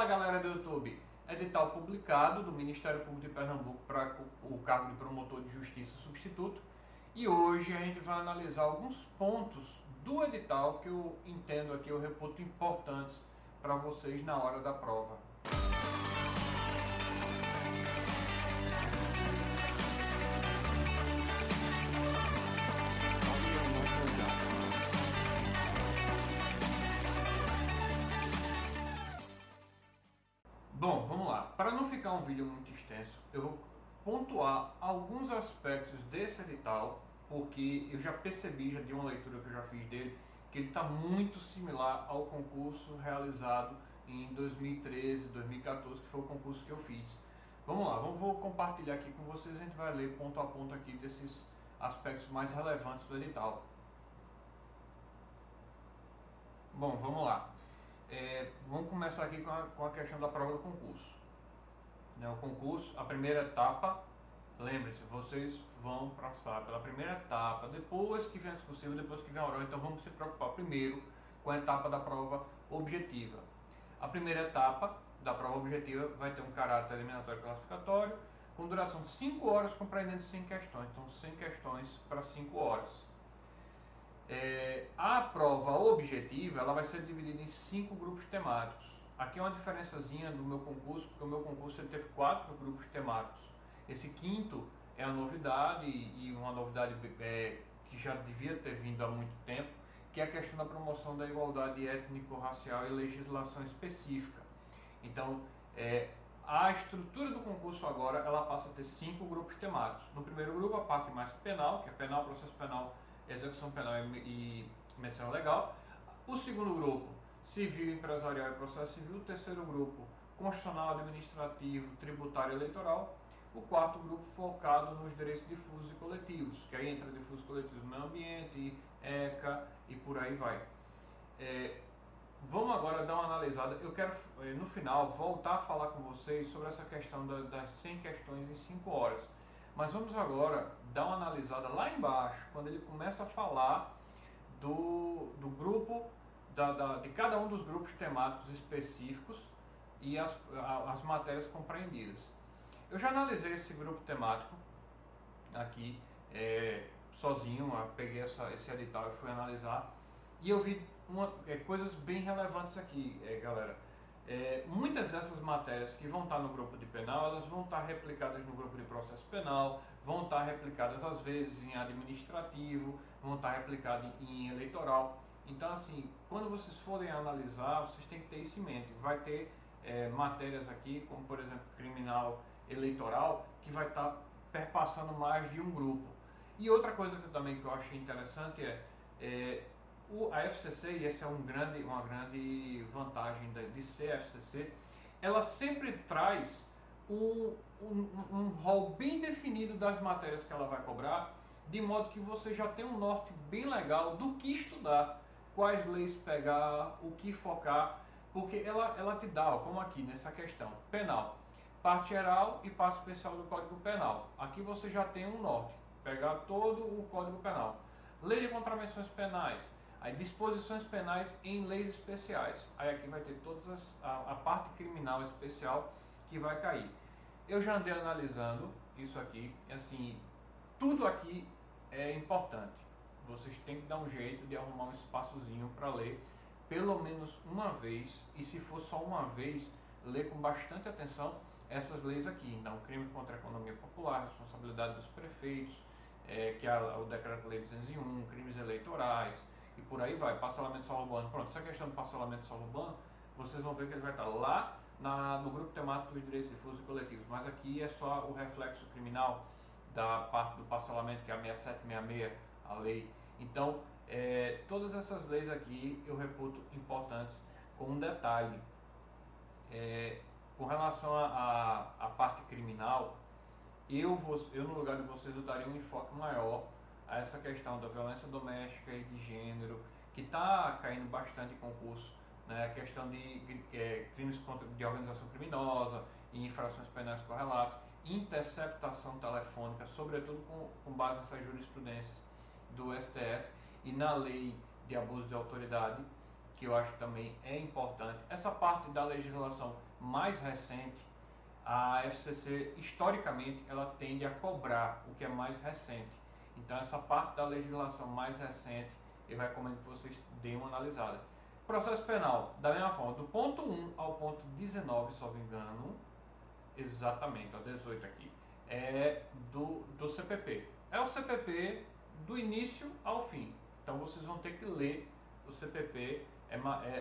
galera do YouTube, edital publicado do Ministério Público de Pernambuco para o cargo de promotor de justiça substituto, e hoje a gente vai analisar alguns pontos do edital que eu entendo aqui, eu reputo importantes para vocês na hora da prova. Bom, vamos lá. Para não ficar um vídeo muito extenso, eu vou pontuar alguns aspectos desse edital, porque eu já percebi, já de uma leitura que eu já fiz dele, que ele está muito similar ao concurso realizado em 2013, 2014, que foi o concurso que eu fiz. Vamos lá, vou compartilhar aqui com vocês, a gente vai ler ponto a ponto aqui desses aspectos mais relevantes do edital. Bom, vamos lá. Vamos começar aqui com a questão da prova do concurso. O concurso, a primeira etapa, lembre-se, vocês vão passar pela primeira etapa, depois que vem a discursiva, depois que vem a oral, então vamos se preocupar primeiro com a etapa da prova objetiva. A primeira etapa da prova objetiva vai ter um caráter eliminatório classificatório, com duração de 5 horas, compreendendo 100 questões, então 100 questões para 5 horas. A prova objetiva ela vai ser dividida em 5 grupos temáticos. Aqui é uma diferençazinha do meu concurso, porque o meu concurso ele teve 4 grupos temáticos. Esse quinto é a novidade, e uma novidade que já devia ter vindo há muito tempo, que é a questão da promoção da igualdade étnico-racial e legislação específica. Então, a estrutura do concurso agora ela passa a ter 5 grupos temáticos. No primeiro grupo, a parte mais penal, que é penal, processo penal, execução penal e mediação legal. O segundo grupo, civil, empresarial e processo civil. O terceiro grupo, constitucional, administrativo, tributário e eleitoral. O quarto grupo, focado nos direitos difusos e coletivos, que aí entra difusos coletivos do meio ambiente, ECA e por aí vai. Vamos agora dar uma analisada. Eu quero, no final, voltar a falar com vocês sobre essa questão das 100 questões em 5 horas. Mas vamos agora dar uma analisada lá embaixo, quando ele começa a falar do grupo, de cada um dos grupos temáticos específicos e as matérias compreendidas. Eu já analisei esse grupo temático aqui sozinho, eu peguei esse edital e fui analisar, e eu vi coisas bem relevantes aqui, galera. Muitas dessas matérias que vão estar no grupo de penal, elas vão estar replicadas no grupo de processo penal, vão estar replicadas às vezes em administrativo, vão estar replicadas em eleitoral. Então, assim, quando vocês forem analisar, vocês têm que ter isso em mente. Vai ter matérias aqui, como por exemplo criminal eleitoral, que vai estar perpassando mais de um grupo. E outra coisa que eu achei interessante a FCC, e essa é uma grande vantagem de ser FCC, ela sempre traz um rol bem definido das matérias que ela vai cobrar, de modo que você já tem um norte bem legal do que estudar, quais leis pegar, o que focar, porque ela te dá, como aqui nessa questão, penal, parte geral e parte especial do Código Penal. Aqui você já tem um norte, pegar todo o Código Penal. Lei de contravenções penais, aí disposições penais em leis especiais. Aí aqui vai ter a parte criminal especial que vai cair. Eu já andei analisando isso aqui, e assim, tudo aqui é importante. Vocês têm que dar um jeito de arrumar um espaçozinho para ler pelo menos uma vez, e se for só uma vez, ler com bastante atenção essas leis aqui. Então, crime contra a economia popular, responsabilidade dos prefeitos, que é o Decreto-Lei 201, crimes eleitorais, e por aí vai, parcelamento solo urbano. Pronto, essa questão do parcelamento solo urbano, vocês vão ver que ele vai estar lá no grupo temático dos direitos difusos e coletivos, mas aqui é só o reflexo criminal da parte do parcelamento, que é a 6766, a lei. Então, todas essas leis aqui eu reputo importantes, com um detalhe. Com relação à parte criminal, eu no lugar de vocês eu daria um enfoque maior a essa questão da violência doméstica e de gênero, que está caindo bastante em concurso, né? A questão de crimes de organização criminosa e infrações penais correlatas, interceptação telefônica, sobretudo com base nessas jurisprudências do STF e na lei de abuso de autoridade, que eu acho também é importante. Essa parte da legislação mais recente, a FCC, historicamente, ela tende a cobrar o que é mais recente. Então, essa parte da legislação mais recente, eu recomendo que vocês deem uma analisada. Processo penal, da mesma forma, do ponto 1 ao ponto 19, se não me engano, exatamente, ó, 18 aqui, é do CPP. É o CPP do início ao fim. Então, vocês vão ter que ler o CPP,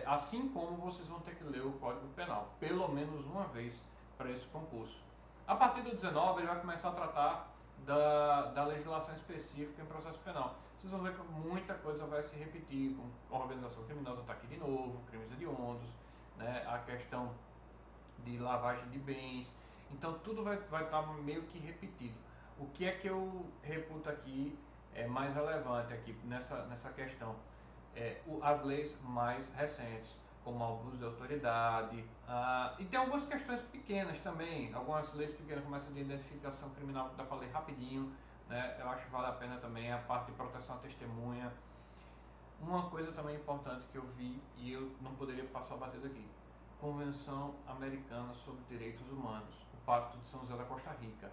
assim como vocês vão ter que ler o Código Penal, pelo menos uma vez para esse concurso. A partir do 19, ele vai começar a tratar da legislação específica em processo penal. Vocês vão ver que muita coisa vai se repetir, com organização criminosa está aqui de novo, crimes hediondos, né, a questão de lavagem de bens. Então tudo vai estar meio que repetido. O que é que eu reputo aqui é mais relevante aqui nessa questão? As leis mais recentes, como abuso de autoridade, e tem algumas questões pequenas também, algumas leis pequenas, como essa de identificação criminal, que dá para ler rapidinho, né? Eu acho que vale a pena também a parte de proteção à testemunha. Uma coisa também importante que eu vi, e eu não poderia passar batido aqui, Convenção Americana sobre Direitos Humanos, o Pacto de São José da Costa Rica,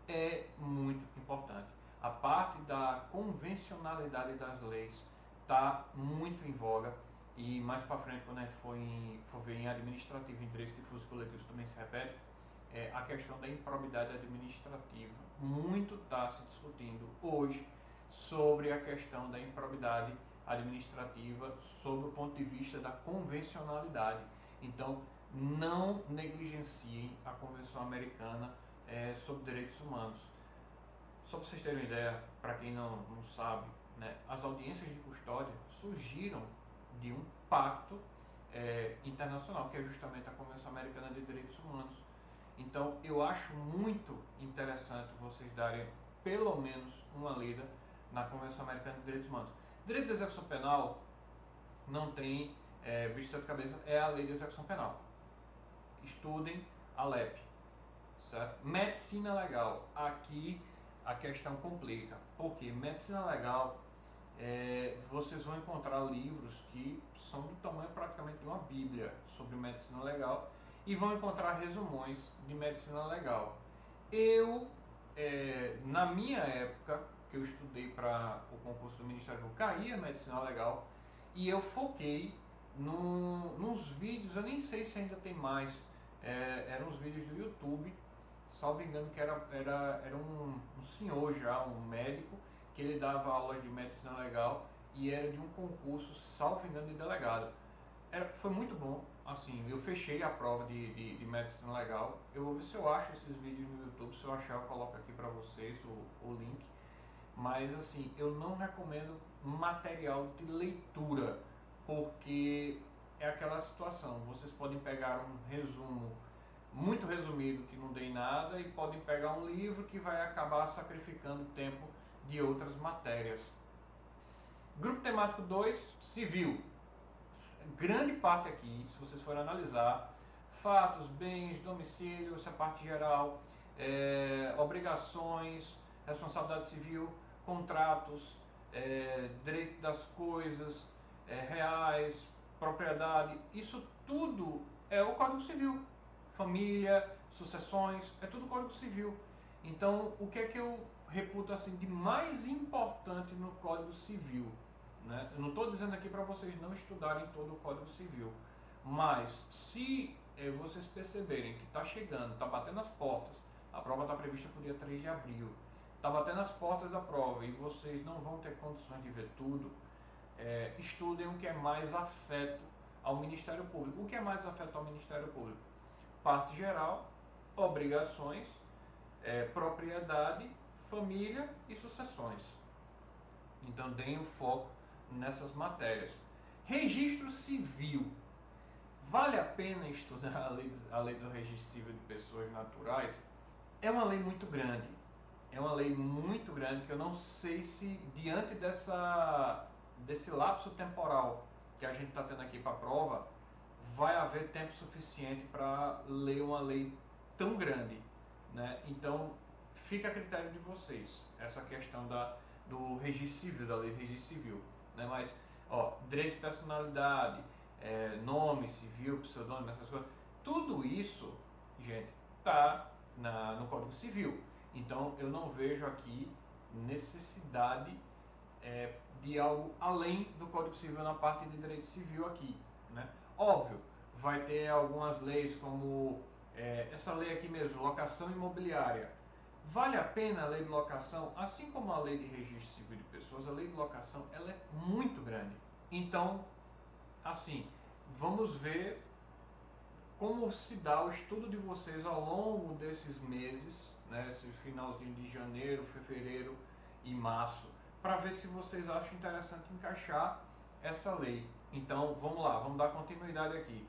é muito importante. A parte da convencionalidade das leis está muito em voga, e mais para frente, quando a gente for ver em administrativo, em direitos difusos coletivos, também se repete, a questão da improbidade administrativa. Muito está se discutindo hoje sobre a questão da improbidade administrativa sob o ponto de vista da convencionalidade. Então, não negligenciem a Convenção Americana sobre Direitos Humanos. Só para vocês terem uma ideia, para quem não sabe, né, as audiências de custódia surgiram de um pacto internacional, que é justamente a Convenção Americana de Direitos Humanos. Então, eu acho muito interessante vocês darem pelo menos uma lida na Convenção Americana de Direitos Humanos. Direito de execução penal não tem bicho de cabeça, é a lei de execução penal. Estudem a LEP, certo? Medicina legal, aqui a questão complica, porque medicina legal, vocês vão encontrar livros que são do tamanho praticamente de uma bíblia sobre medicina legal, e vão encontrar resumões de medicina legal. Eu, na minha época, que eu estudei para o concurso do Ministério Público, caía medicina legal, e eu foquei nos vídeos, eu nem sei se ainda tem mais, eram uns vídeos do YouTube, salvo engano, que era um senhor já, um médico, que ele dava aulas de medicina legal e era de um concurso, salvo engano, de delegado. Foi muito bom, assim, eu fechei a prova de medicina legal. Eu vou ver se eu acho esses vídeos no YouTube, se eu achar eu coloco aqui para vocês o link. Mas assim, eu não recomendo material de leitura, porque é aquela situação, vocês podem pegar um resumo muito resumido que não dê em nada e podem pegar um livro que vai acabar sacrificando tempo de outras matérias. Grupo temático 2, civil. Grande parte aqui, se vocês forem analisar, fatos, bens, domicílio, essa parte geral, obrigações, responsabilidade civil, contratos, direito das coisas, reais, propriedade, isso tudo é o Código Civil. Família, sucessões, é tudo Código Civil. Então, o que é que eu reputo assim de mais importante no Código Civil? Né? Eu não estou dizendo aqui para vocês não estudarem todo o Código Civil, mas se vocês perceberem que está chegando, está batendo as portas, a prova está prevista para o dia 3 de abril, está batendo as portas da prova e vocês não vão ter condições de ver tudo, estudem o que é mais afeto ao Ministério Público. O que é mais afeto ao Ministério Público? Parte geral, obrigações, propriedade, família e sucessões. Então deem o foco nessas matérias. Registro civil. Vale a pena estudar a lei do registro civil de pessoas naturais? É uma lei muito grande. É uma lei muito grande que eu não sei se, diante desse lapso temporal que a gente está tendo aqui para a prova, vai haver tempo suficiente para ler uma lei tão grande, né? Então, fica a critério de vocês, essa questão do registro civil, da lei de registro civil, né? Mas, direito de personalidade, nome civil, pseudônimo, essas coisas. Tudo isso, gente, está no Código Civil. Então eu não vejo aqui necessidade de algo além do Código Civil na parte de direito civil aqui, né? Óbvio, vai ter algumas leis como essa lei aqui mesmo, locação imobiliária. Vale a pena a lei de locação? Assim como a lei de registro civil de pessoas, a lei de locação ela é muito grande. Então, assim, vamos ver como se dá o estudo de vocês ao longo desses meses, né, esse finalzinho de janeiro, fevereiro e março, para ver se vocês acham interessante encaixar essa lei. Então, vamos lá, vamos dar continuidade aqui.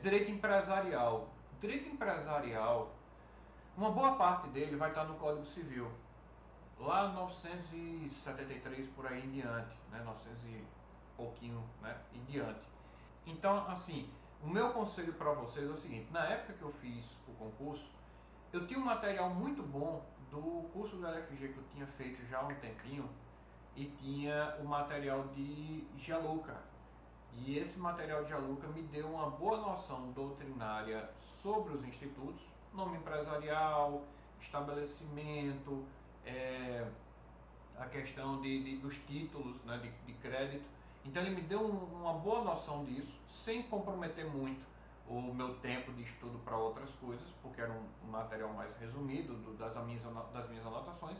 Direito empresarial. Direito empresarial, uma boa parte dele vai estar no Código Civil, lá 973 por aí em diante, né, 900 e pouquinho, né, em diante. Então, assim, o meu conselho para vocês é o seguinte: na época que eu fiz o concurso, eu tinha um material muito bom do curso do LFG que eu tinha feito já há um tempinho, e tinha o material de Jaluca. E esse material de Jaluca me deu uma boa noção doutrinária sobre os institutos, nome empresarial, estabelecimento, a questão dos títulos, né, de crédito. Então ele me deu uma boa noção disso, sem comprometer muito o meu tempo de estudo para outras coisas, porque era um material mais resumido das minhas anotações.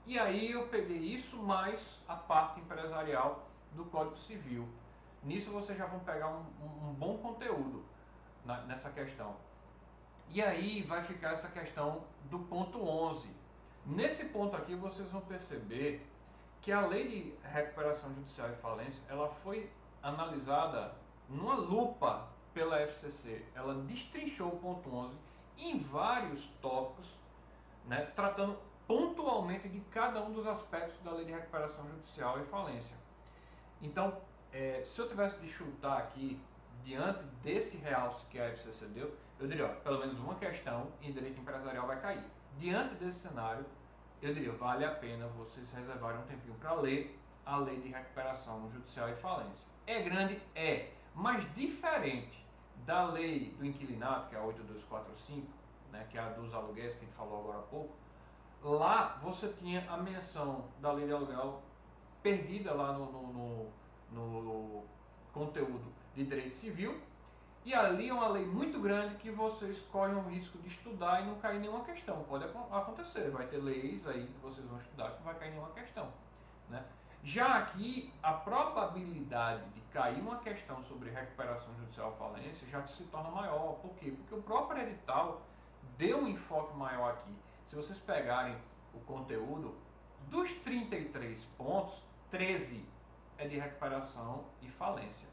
E aí eu peguei isso mais a parte empresarial do Código Civil. Nisso vocês já vão pegar um bom conteúdo nessa questão. E aí vai ficar essa questão do ponto 11. Nesse ponto aqui vocês vão perceber que a lei de recuperação judicial e falência, ela foi analisada numa lupa pela FCC. Ela destrinchou o ponto 11 em vários tópicos, né, tratando pontualmente de cada um dos aspectos da lei de recuperação judicial e falência. Então, se eu tivesse de chutar aqui, diante desse realce que a FCC deu, eu diria, ó, pelo menos uma questão em direito empresarial vai cair. Diante desse cenário, eu diria, vale a pena vocês reservarem um tempinho para ler a lei de recuperação judicial e falência. É grande? É, mas diferente da lei do inquilinato, que é a 8245, né, que é a dos aluguéis que a gente falou agora há pouco, lá você tinha a menção da lei de aluguel perdida lá no conteúdo de direito civil, e ali é uma lei muito grande que vocês correm o risco de estudar e não cair nenhuma questão. Pode acontecer, vai ter leis aí que vocês vão estudar que não vai cair nenhuma questão, né? Já aqui, a probabilidade de cair uma questão sobre recuperação judicial e falência já se torna maior. Por quê? Porque o próprio edital deu um enfoque maior aqui. Se vocês pegarem o conteúdo, dos 33 pontos, 13 é de recuperação e falência.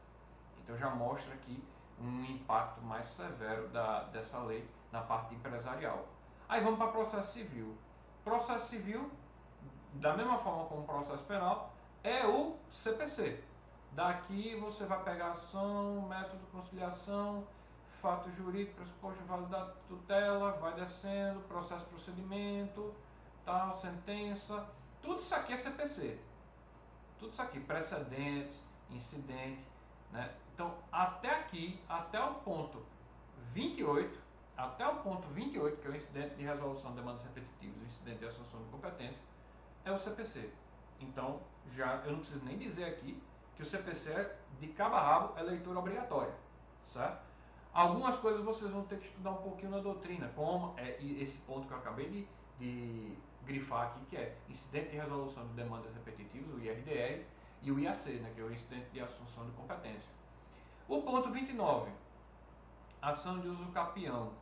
Então já mostra aqui um impacto mais severo dessa lei na parte empresarial. Aí vamos para processo civil. Processo civil, da mesma forma como processo penal, é o CPC. Daqui você vai pegar ação, método de conciliação, fato jurídico, pressuposto de validade de tutela, vai descendo, processo procedimento, tal, sentença. Tudo isso aqui é CPC. Tudo isso aqui, precedentes, incidente, né? Então, até aqui, até o ponto 28, que é o incidente de resolução de demandas repetitivas, o incidente de assunção de competência, é o CPC. Então, eu não preciso nem dizer aqui que o CPC é de cabo a rabo, é leitura obrigatória, certo? Algumas coisas vocês vão ter que estudar um pouquinho na doutrina, como esse ponto que eu acabei de grifar aqui, que é incidente de resolução de demandas repetitivas, o IRDR, e o IAC, né, que é o incidente de assunção de competência. O ponto 29, ação de uso capião,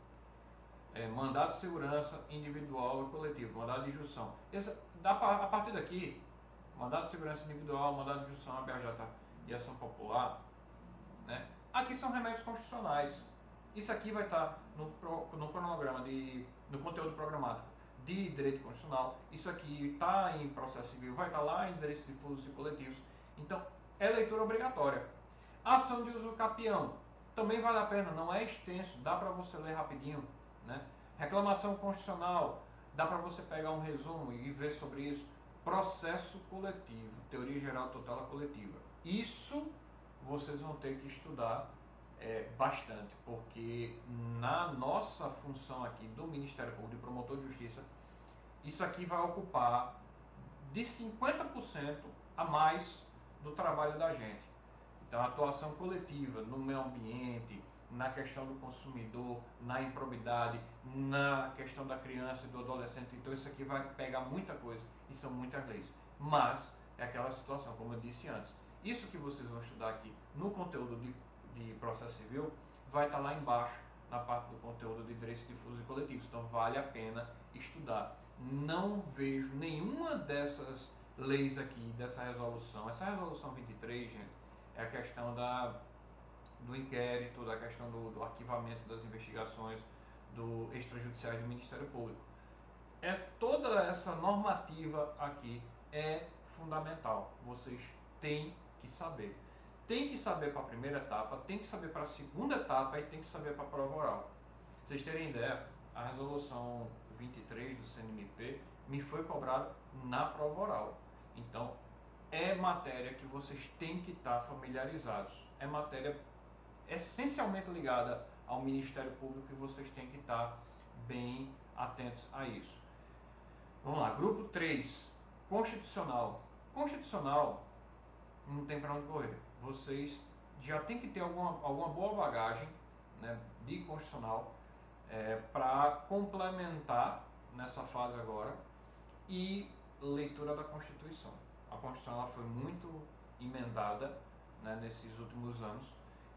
mandado de segurança individual e coletivo, mandado de injunção. A partir daqui, mandado de segurança individual, mandado de injunção, ABJ e ação popular, né? Aqui são remédios constitucionais. Isso aqui vai estar no cronograma, no conteúdo programático de direito constitucional. Isso aqui está em processo civil, vai estar lá em direitos difusos e coletivos. Então, é leitura obrigatória. Ação de uso capião, também vale a pena, não é extenso, dá para você ler rapidinho, né? Reclamação constitucional, dá para você pegar um resumo e ver sobre isso. Processo coletivo, teoria geral tutela coletiva. Isso vocês vão ter que estudar bastante, porque na nossa função aqui do Ministério Público de Promotor de Justiça, isso aqui vai ocupar de 50% a mais do trabalho da gente. Então, a atuação coletiva no meio ambiente, na questão do consumidor, na improbidade, na questão da criança e do adolescente. Então, isso aqui vai pegar muita coisa e são muitas leis. Mas é aquela situação, como eu disse antes. Isso que vocês vão estudar aqui no conteúdo de processo civil vai estar lá embaixo na parte do conteúdo de direitos difusos e coletivos. Então, vale a pena estudar. Não vejo nenhuma dessas leis aqui, dessa resolução. Essa resolução 23, gente, é a questão do inquérito, da questão do arquivamento das investigações do extrajudiciais do Ministério Público. Toda essa normativa aqui é fundamental. Vocês têm que saber. Tem que saber para a primeira etapa, tem que saber para a segunda etapa e tem que saber para a prova oral. Pra vocês terem ideia, a resolução 23 do CNMP me foi cobrada na prova oral. Então, é matéria que vocês têm que estar familiarizados. É matéria essencialmente ligada ao Ministério Público e vocês têm que estar bem atentos a isso. Vamos lá, grupo 3, constitucional. Constitucional, não tem para onde correr. Vocês já tem que ter alguma boa bagagem, né, de constitucional para complementar nessa fase agora, e leitura da Constituição. A Constituição ela foi muito emendada, né, nesses últimos anos,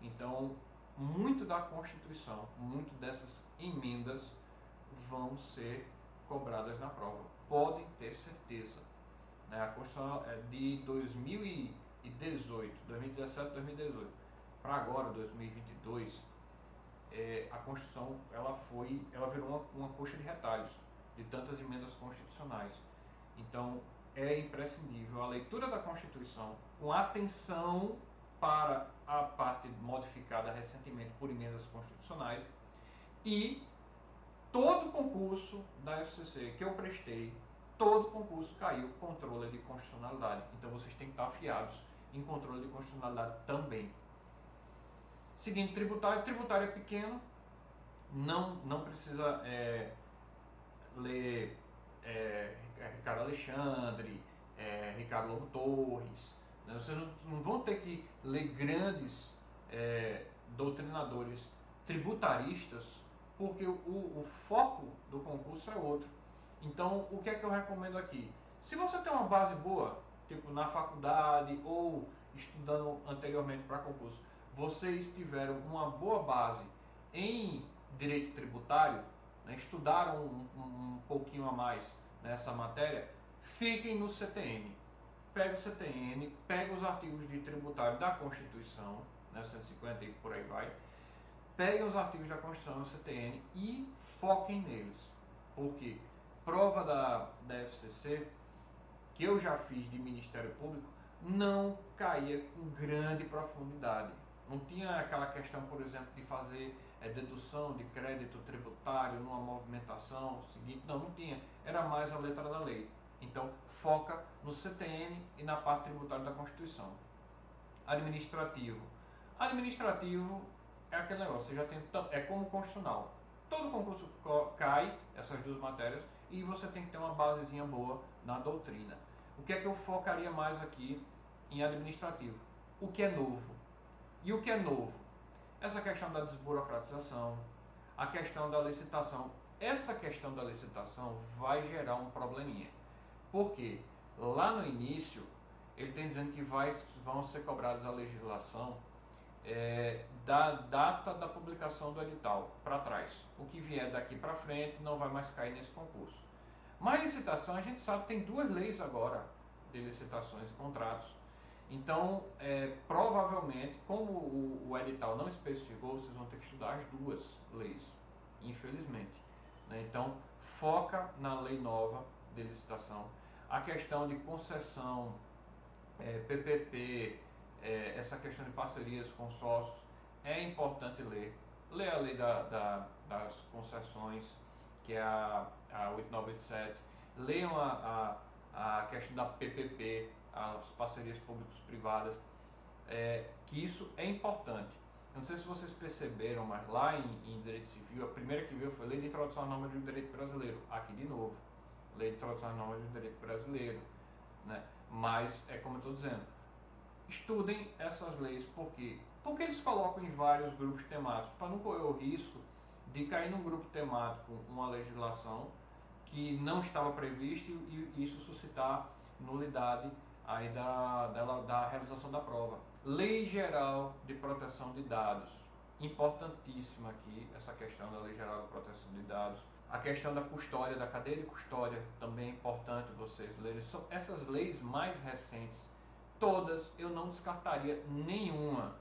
então muito da Constituição, muito dessas emendas vão ser cobradas na prova. Podem ter certeza. Né? A Constituição é de 2018, 2017, 2018 para agora, 2022, a Constituição ela virou uma coxa de retalhos de tantas emendas constitucionais. Então é imprescindível a leitura da Constituição com atenção para a parte modificada recentemente por emendas constitucionais, e todo concurso da FCC que eu prestei, todo concurso caiu controle de constitucionalidade. Então vocês têm que estar afiados em controle de constitucionalidade também. Seguinte, tributário. Tributário é pequeno, não precisa ler Ricardo Alexandre, Ricardo Lobo Torres, né? Vocês não vão ter que ler grandes doutrinadores tributaristas, porque o foco do concurso é outro. Então, o que é que eu recomendo aqui? Se você tem uma base boa, tipo na faculdade ou estudando anteriormente para concurso, vocês tiveram uma boa base em direito tributário, né, estudaram um pouquinho a mais nessa matéria, fiquem no CTN. Pega o CTN, pega os artigos de tributário da Constituição, né, 150 e por aí vai, peguem os artigos da Constituição no CTN e foquem neles. Porque prova da FCC, que eu já fiz de Ministério Público, não caía com grande profundidade. Não tinha aquela questão, por exemplo, de fazer dedução de crédito tributário numa movimentação seguinte. Não tinha. Era mais a letra da lei. Então, foca no CTN e na parte tributária da Constituição. Administrativo. Administrativo é aquele negócio, você já tem, é como constitucional. Todo concurso cai, essas duas matérias, e você tem que ter uma basezinha boa na doutrina. O que é que eu focaria mais aqui em administrativo? O que é novo? E o que é novo? Essa questão da desburocratização, a questão da licitação. Essa questão da licitação vai gerar um probleminha. Porque lá no início, ele tem dizendo que vão ser cobradas a legislação da data da publicação do edital para trás. O que vier daqui para frente não vai mais cair nesse concurso. Mas licitação, a gente sabe que tem duas leis agora de licitações e contratos. Então, provavelmente, como o edital não especificou, vocês vão ter que estudar as duas leis, infelizmente. Né? Então, foca na lei nova de licitação. A questão de concessão, PPP, essa questão de parcerias, consórcios, é importante ler. Lê a lei das concessões, que é a 8987. Leiam a questão da PPP, as parcerias públicos-privadas. que isso é importante. Eu não sei se vocês perceberam, mas lá em Direito Civil, a primeira que veio foi Lei de Introdução às Normas do Direito Brasileiro. Aqui de novo, Lei de Introdução às Normas do Direito Brasileiro. Né? Mas, é como eu estou dizendo, estudem essas leis, por quê? Porque eles colocam em vários grupos temáticos, para não correr o risco de cair num grupo temático uma legislação que não estava prevista e isso suscitar nulidade aí da realização da prova. Lei Geral de Proteção de Dados, importantíssima aqui essa questão da Lei Geral de Proteção de Dados. A questão da custódia, da cadeia de custódia, também é importante vocês lerem. São essas leis mais recentes, todas eu não descartaria nenhuma,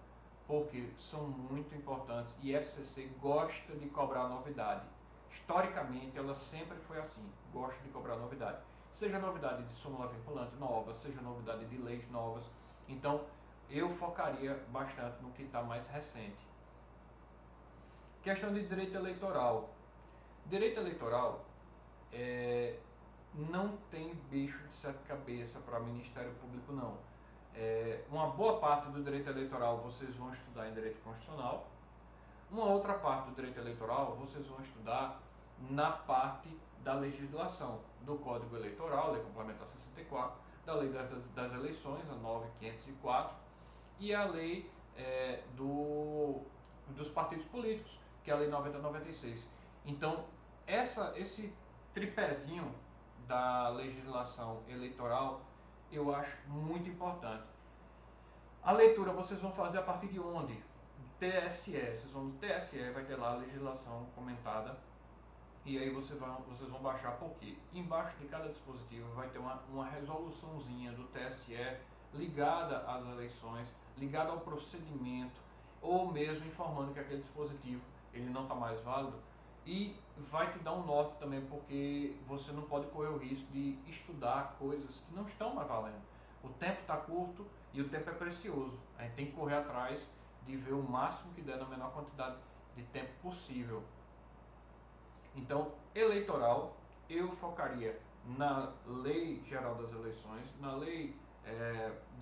porque são muito importantes e FCC gosta de cobrar novidade. Historicamente, ela sempre foi assim, gosta de cobrar novidade. Seja novidade de súmula vinculante nova, seja novidade de leis novas. Então, eu focaria bastante no que está mais recente. Questão de direito eleitoral. Direito eleitoral não tem bicho de sete cabeças para Ministério Público, não. Uma boa parte do direito eleitoral vocês vão estudar em direito constitucional. Uma outra parte do direito eleitoral vocês vão estudar na parte da legislação, do Código Eleitoral, Lei Complementar 64, da Lei das Eleições, a 9504, e a Lei dos Partidos Políticos, que é a Lei 9096. Então, esse tripézinho da legislação eleitoral eu acho muito importante. A leitura vocês vão fazer a partir de onde? TSE, vocês vão no TSE, vai ter lá a legislação comentada e aí vocês vão baixar, porque embaixo de cada dispositivo vai ter uma resoluçãozinha do TSE ligada às eleições, ligada ao procedimento, ou mesmo informando que aquele dispositivo ele não está mais válido, e vai te dar um norte também, porque você não pode correr o risco de estudar coisas que não estão mais valendo. O tempo está curto e o tempo é precioso, a gente tem que correr atrás de ver o máximo que der na menor quantidade de tempo possível. Então, eleitoral, eu focaria na Lei Geral das Eleições, na Lei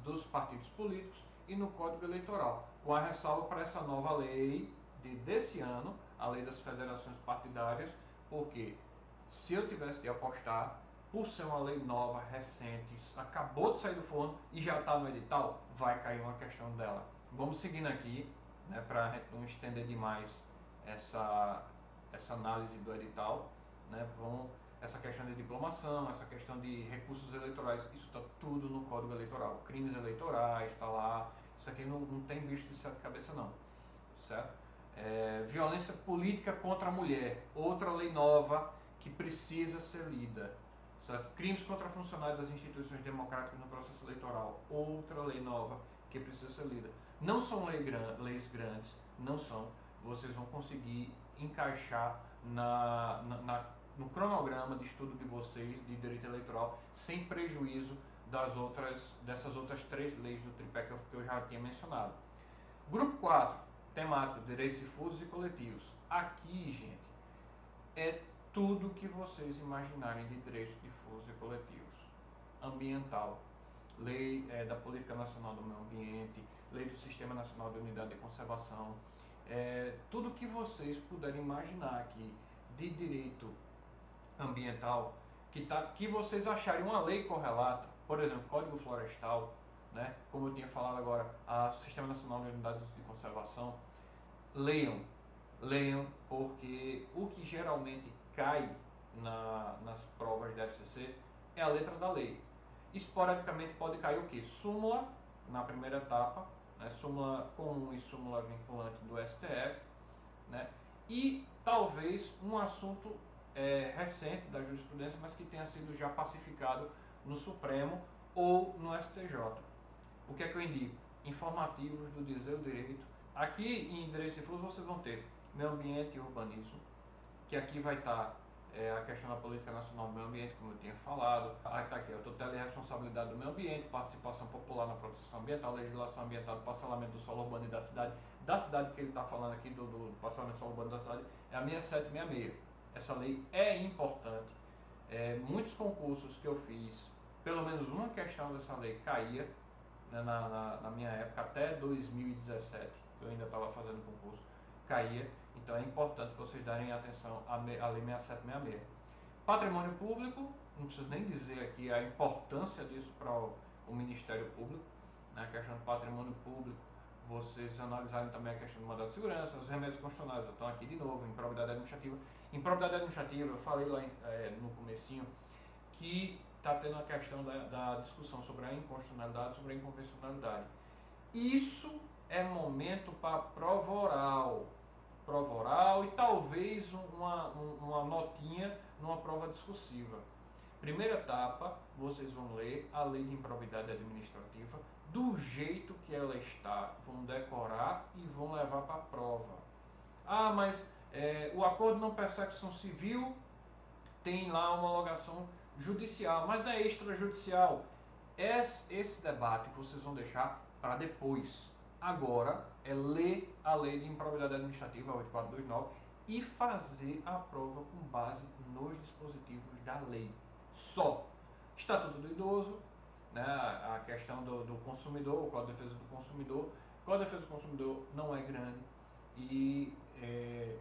dos Partidos Políticos e no Código Eleitoral, com a ressalva para essa nova lei desse ano, a Lei das Federações Partidárias, porque se eu tivesse de apostar, por ser uma lei nova, recente, acabou de sair do forno e já está no edital, vai cair uma questão dela. Vamos seguindo aqui, né, para não estender demais essa análise do edital, né? Essa questão de diplomação, essa questão de recursos eleitorais, isso está tudo no Código Eleitoral. Crimes eleitorais está lá, isso aqui não tem bicho de sete cabeças não, certo? Violência política contra a mulher, outra lei nova que precisa ser lida, certo? Crimes contra funcionários das instituições democráticas no processo eleitoral, outra lei nova que precisa ser lida. Não são leis grandes, não são, vocês vão conseguir encaixar no cronograma de estudo de vocês de direito eleitoral sem prejuízo dessas outras três leis do tripé que eu já tinha mencionado. Grupo 4, temático, direitos difusos e coletivos. Aqui, gente, é tudo que vocês imaginarem de direitos difusos e coletivos. Ambiental, lei da Política Nacional do Meio Ambiente, lei do Sistema Nacional de Unidade de Conservação, tudo que vocês puderem imaginar aqui de direito ambiental, que vocês acharem uma lei correlata, por exemplo, Código Florestal, né, como eu tinha falado agora, o Sistema Nacional de Unidades de Conservação, leiam, porque o que geralmente cai nas provas da FCC é a letra da lei. Esporadicamente pode cair o que? Súmula, na primeira etapa, né, súmula comum e súmula vinculante do STF, né, e talvez um assunto recente da jurisprudência, mas que tenha sido já pacificado no Supremo ou no STJ. O que é que eu indico? Informativos do Dizer o Direito. Aqui em Direitos Difusos vocês vão ter Meio Ambiente e Urbanismo, que aqui vai estar a questão da Política Nacional do Meio Ambiente, como eu tinha falado. Está aqui a tutela e responsabilidade do meio ambiente, participação popular na proteção ambiental, legislação ambiental, parcelamento do solo urbano e da cidade que ele está falando aqui, do parcelamento do solo urbano da cidade, é a 6766. Essa lei é importante. Muitos concursos que eu fiz, pelo menos uma questão dessa lei caía, né, na minha época, até 2017, que eu ainda estava fazendo concurso, caía. Então é importante vocês darem atenção à Lei 6766. Patrimônio público, não preciso nem dizer aqui a importância disso para o Ministério Público, né, a questão do patrimônio público, vocês analisarem também a questão do mandado de segurança, os remédios constitucionais, eu estou aqui de novo, improbidade administrativa. Improbidade administrativa, eu falei lá no comecinho, que está tendo a questão da discussão sobre a inconstitucionalidade, sobre a inconvencionalidade. Isso é momento para prova oral e talvez uma notinha numa prova discursiva. Primeira etapa, vocês vão ler a lei de improbidade administrativa do jeito que ela está, vão decorar e vão levar para a prova. Ah, mas o acordo não persecução civil tem lá uma homologação judicial, mas não é extrajudicial. Esse debate vocês vão deixar para depois. Agora é ler a lei de improbidade administrativa 8429 e fazer a prova com base nos dispositivos da lei. Só. Estatuto do Idoso, né, a questão do consumidor, o Código de Defesa do Consumidor. O Código de Defesa do Consumidor não é grande e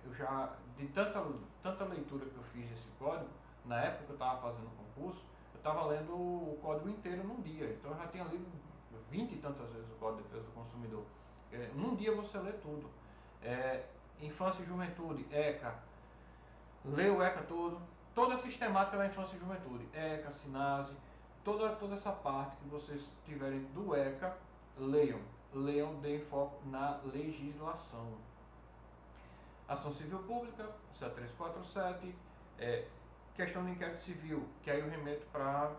eu já, de tanta leitura que eu fiz desse código, na época que eu estava fazendo o concurso, eu estava lendo o código inteiro num dia. Então eu já tinha lido 20 e tantas vezes o Código de Defesa do Consumidor. Num dia você lê tudo. Infância e Juventude, ECA, lê o ECA todo, toda a sistemática da infância e juventude, ECA, SINASE, toda essa parte que vocês tiverem do ECA, leiam, deem foco na legislação. Ação Civil Pública, 7347, questão do inquérito civil, que aí eu remeto para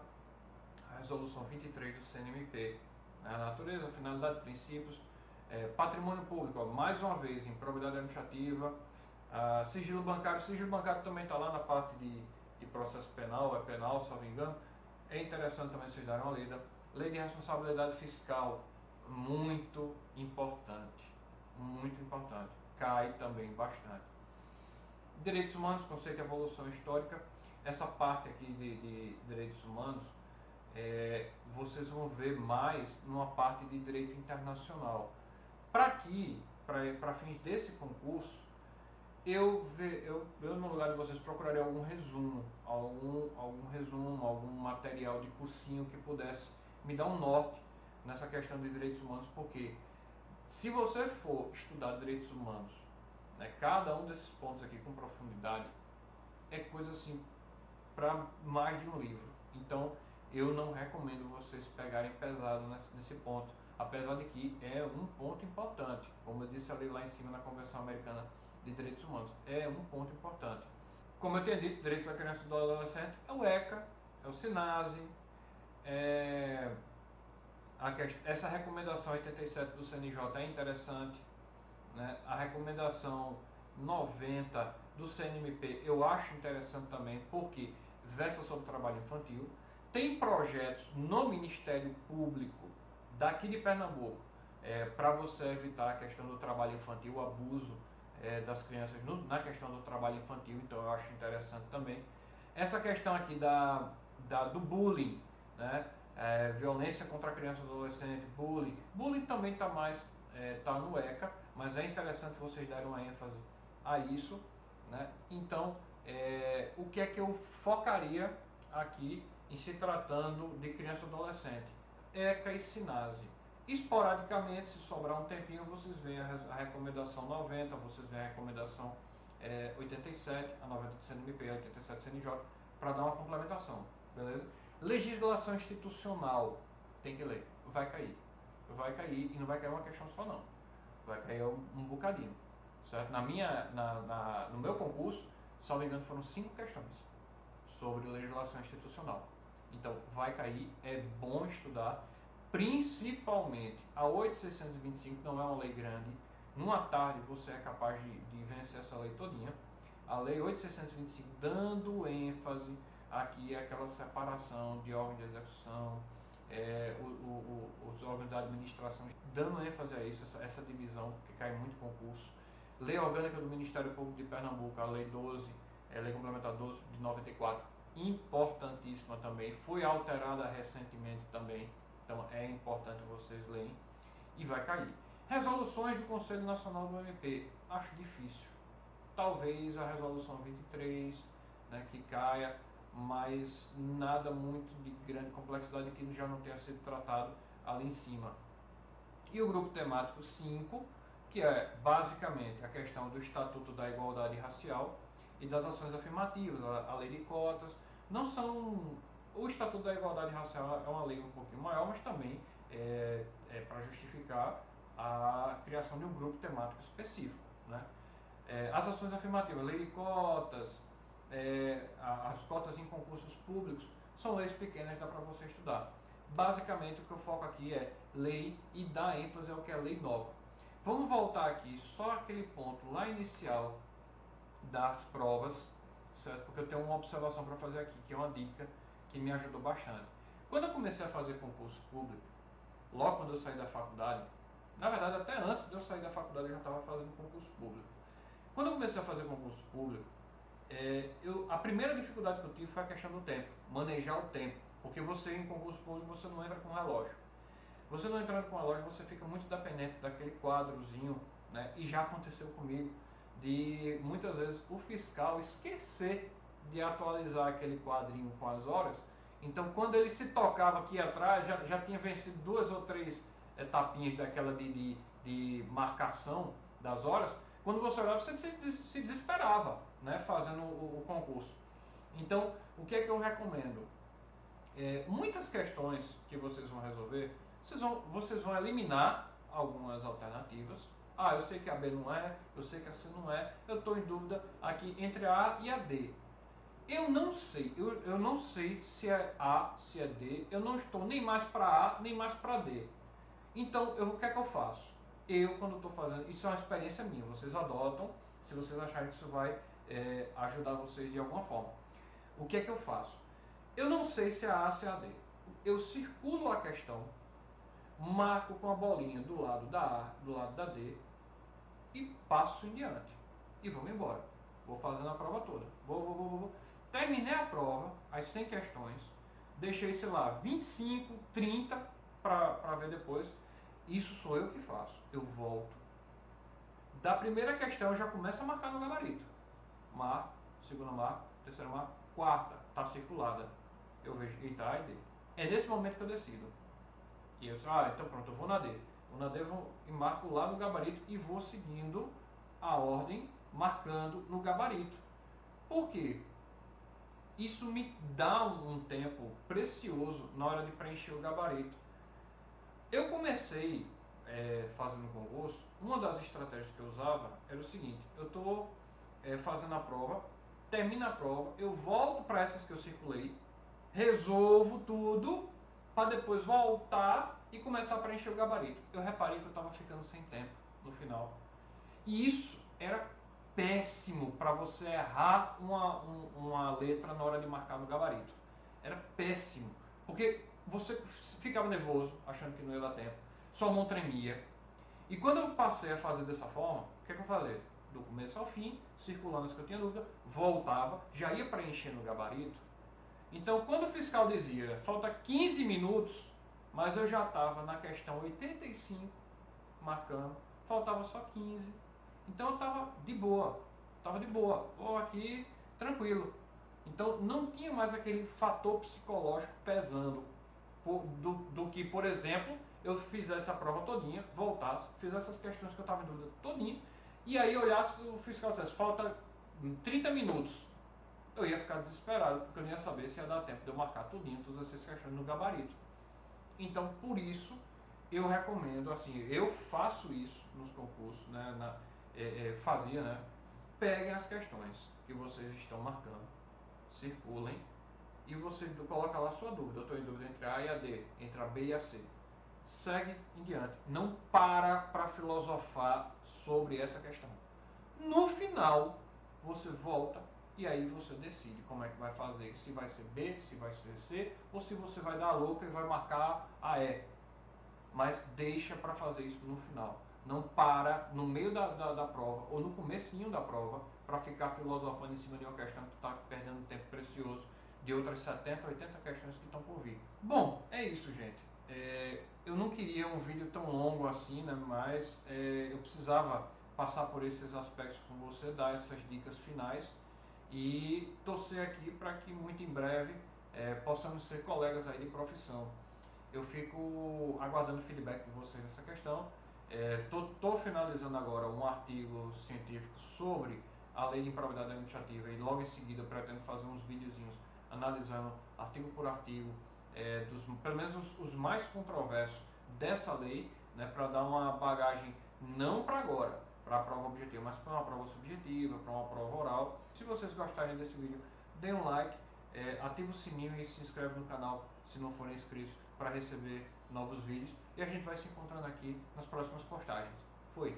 a resolução 23 do CNMP. A natureza, finalidade, princípios, patrimônio público, ó, mais uma vez, improbidade administrativa, sigilo bancário também está lá na parte de processo penal, é penal, se não me engano. É interessante também vocês darem uma lida. Lei de responsabilidade fiscal, muito importante, cai também bastante. Direitos humanos, conceito de evolução histórica, essa parte aqui de direitos humanos, vocês vão ver mais numa parte de direito internacional. Para fins desse concurso, eu no lugar de vocês procuraria algum resumo, algum material de cursinho que pudesse me dar um norte nessa questão de direitos humanos, porque se você for estudar direitos humanos, né, cada um desses pontos aqui com profundidade, é coisa assim para mais de um livro. Então eu não recomendo vocês pegarem pesado nesse ponto, apesar de que é um ponto importante, como eu disse ali lá em cima na Convenção Americana de Direitos Humanos, é um ponto importante. Como eu tinha dito, direitos da criança e do adolescente é o ECA, é o SINASE, essa recomendação 87 do CNJ é interessante, né? A recomendação 90 do CNMP eu acho interessante também, porque versa sobre trabalho infantil. Tem projetos no Ministério Público daqui de Pernambuco para você evitar a questão do trabalho infantil, o abuso das crianças na questão do trabalho infantil, então eu acho interessante também. Essa questão aqui do bullying, né? Violência contra a criança e adolescente, bullying também está tá no ECA, mas é interessante vocês darem uma ênfase a isso, né? Então, o que é que eu focaria aqui em se tratando de criança e adolescente? ECA e SINASE. Esporadicamente, se sobrar um tempinho, vocês veem a recomendação 90, vocês veem a recomendação 87, a 90 do CNMP, a 87 do CNJ, para dar uma complementação, beleza? Legislação institucional, tem que ler, vai cair e não vai cair uma questão só não, vai cair um bocadinho, certo? No meu concurso, se não me engano, foram 5 questões sobre legislação institucional, então vai cair, é bom estudar, principalmente a 8.625 não é uma lei grande, numa tarde você é capaz de vencer essa lei todinha, a lei 8.625 dando ênfase aqui aquela separação de órgãos de execução, os órgãos da administração, dando ênfase a isso, essa divisão, porque cai muito concurso. Lei orgânica do Ministério Público de Pernambuco, a Lei 12, Lei Complementar 12 de 94, importantíssima também, foi alterada recentemente também, Então é importante vocês lerem e vai cair. Resoluções do Conselho Nacional do MP, acho difícil. Talvez a resolução 23, né, que caia, mas nada muito de grande complexidade que já não tenha sido tratado ali em cima. E o grupo temático 5, que é basicamente a questão do Estatuto da Igualdade Racial e das ações afirmativas, a lei de cotas. Não são... O Estatuto da Igualdade Racial é uma lei um pouquinho maior, mas também é para justificar a criação de um grupo temático específico, né? As ações afirmativas, lei de cotas, as cotas em concursos públicos, são leis pequenas, dá para você estudar. Basicamente o que eu foco aqui é lei e dar ênfase ao que é lei nova. Vamos voltar aqui só aquele ponto lá inicial das provas, certo? Porque eu tenho uma observação para fazer aqui, que é uma dica que me ajudou bastante. Quando eu comecei a fazer concurso público, logo quando eu saí da faculdade, na verdade até antes de eu sair da faculdade eu já estava fazendo concurso público. Quando eu comecei a fazer concurso público, a primeira dificuldade que eu tive foi a questão do tempo, manejar o tempo, porque você em concurso público você não entra com relógio. Você não entrando com relógio, você fica muito dependente daquele quadrozinho, né? E já aconteceu comigo de muitas vezes o fiscal esquecer de atualizar aquele quadrinho com as horas. Então quando ele se tocava aqui atrás, já tinha vencido 2 ou 3 etapinhas daquela de marcação das horas. Quando você olhava, você se desesperava, né, fazendo o concurso. Então, o que é que eu recomendo? Muitas questões que vocês vão resolver, vocês vão eliminar algumas alternativas. Eu sei que a B não é, eu sei que a C não é, eu estou em dúvida aqui entre a A e a D. Eu não sei, eu não sei se é A, se é D, eu não estou nem mais para A, nem mais para D. Então, o que é que eu faço? Quando estou fazendo, isso é uma experiência minha, vocês adotam, se vocês acharem que isso vai ajudar vocês de alguma forma. O que é que eu faço? Eu não sei se é A, se é a D. Eu circulo a questão, marco com a bolinha do lado da A, do lado da D e passo em diante. E vamos embora. Vou fazendo a prova toda. Vou. Terminei a prova, as 100 questões, deixei, sei lá, 25, 30 para ver depois. Isso sou eu que faço. Eu volto. Da primeira questão eu já começo a marcar no gabarito. Marco, segunda marco, terceira marco, quarta, está circulada. Eu vejo, eita, A e D. É nesse momento que eu decido. E eu digo, então pronto, eu vou na D. Vou na D e marco lá no gabarito e vou seguindo a ordem, marcando no gabarito. Por quê? Isso me dá um tempo precioso na hora de preencher o gabarito. Eu comecei fazendo concurso, uma das estratégias que eu usava era o seguinte: eu estou fazendo a prova, termino a prova, eu volto para essas que eu circulei, resolvo tudo, para depois voltar e começar a preencher o gabarito. Eu reparei que eu estava ficando sem tempo no final. E isso era péssimo para você errar uma letra na hora de marcar no gabarito. Era péssimo, porque você ficava nervoso, achando que não ia dar tempo, sua mão tremia. E quando eu passei a fazer dessa forma, o que é que eu fazia? Do começo ao fim, circulando as que eu tinha dúvida, voltava, já ia preenchendo o gabarito. Então, quando o fiscal dizia, falta 15 minutos, mas eu já estava na questão 85, marcando, faltava só 15. Então eu estava de boa, vou aqui tranquilo. Então não tinha mais aquele fator psicológico pesando do que, por exemplo, eu fizesse a prova todinha, voltasse, fizesse as questões que eu estava em dúvida todinha, e aí olhasse o fiscal dissesse, falta 30 minutos. Eu ia ficar desesperado, porque eu não ia saber se ia dar tempo de eu marcar tudinho, todas essas questões no gabarito. Então, por isso, eu recomendo, assim, eu faço isso nos concursos, né, fazia, né? Peguem as questões que vocês estão marcando, circulem, e você coloca lá a sua dúvida. Eu estou em dúvida entre a A e a D, entre a B e a C. Segue em diante. Não para filosofar sobre essa questão. No final, você volta e aí você decide como é que vai fazer. Se vai ser B, se vai ser C, ou se você vai dar a louca e vai marcar a E. Mas deixa para fazer isso no final. Não para no meio da prova ou no comecinho da prova para ficar filosofando em cima de uma questão que tu está perdendo tempo precioso de outras 70, 80 questões que estão por vir. Bom, é isso, gente. Eu não queria um vídeo tão longo assim, né? Mas eu precisava passar por esses aspectos com você, dar essas dicas finais e torcer aqui para que muito em breve possamos ser colegas aí de profissão. Eu fico aguardando feedback de vocês nessa questão. Tô finalizando agora um artigo científico sobre a lei de improbidade administrativa e logo em seguida eu pretendo fazer uns videozinhos analisando artigo por artigo, pelo menos os mais controversos dessa lei, né, para dar uma bagagem não para agora, para a prova objetiva, mas para uma prova subjetiva, para uma prova oral. Se vocês gostarem desse vídeo, dê um like, ative o sininho e se inscreve no canal se não forem inscritos para receber novos vídeos. E a gente vai se encontrando aqui nas próximas postagens. Fui!